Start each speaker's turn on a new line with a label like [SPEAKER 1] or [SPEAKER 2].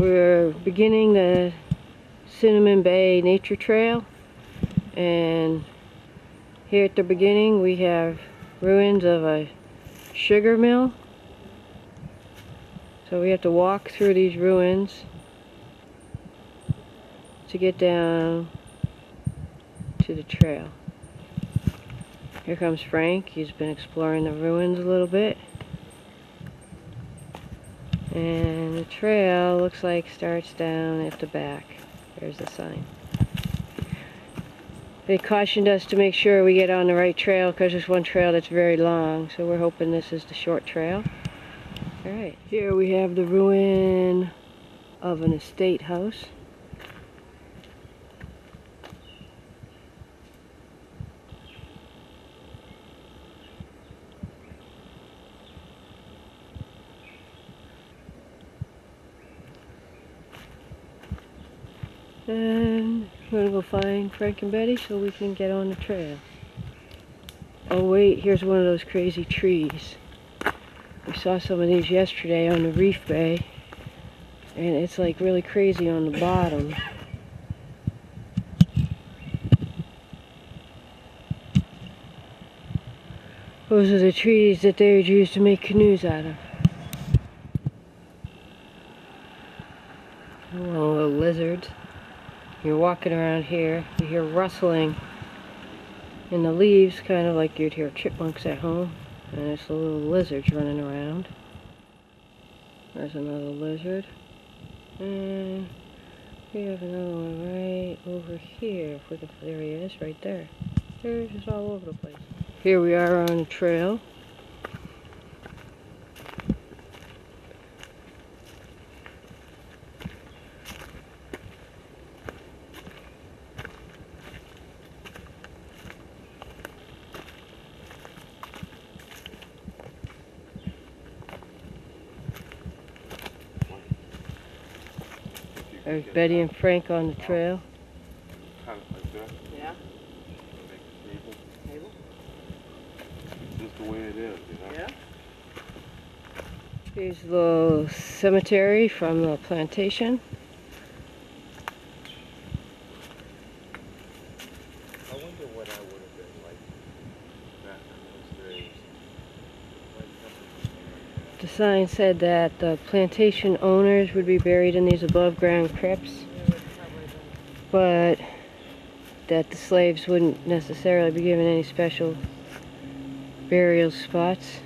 [SPEAKER 1] We're beginning the Cinnamon Bay Nature Trail, and here at the beginning we have ruins of a sugar mill. So we have to walk through these ruins to get down to the trail. Here comes Frank. He's been exploring the ruins a little bit. And the trail looks like starts down at the back. There's the sign. They cautioned us to make sure we get on the right trail because there's one trail that's very long, so we're hoping this is the short trail. Alright, here we have the ruin of an estate house. And we're gonna go find Frank and Betty so we can get on the trail. Oh wait, here's one of those crazy trees. We saw some of these yesterday on the Reef Bay, and it's like really crazy on the bottom. Those are the trees that they would use to make canoes out of. Oh, little lizards. You're walking around here, you hear rustling in the leaves, kind of like you'd hear chipmunks at home, and there's the little lizards running around. There's another lizard, and we have another one right over here. There he is, right there. They're just all over the place. Here we are on a trail. There's Betty and Frank on the trail.
[SPEAKER 2] Kind of like that.
[SPEAKER 3] Yeah.
[SPEAKER 2] Make a
[SPEAKER 3] Table?
[SPEAKER 2] just the way it is, you know?
[SPEAKER 3] Yeah.
[SPEAKER 1] Here's the little cemetery from the plantation.
[SPEAKER 2] I wonder what I would have been like back in those days.
[SPEAKER 1] The sign said that the plantation owners would be buried in these above-ground crypts, but that the slaves wouldn't necessarily be given any special burial spots.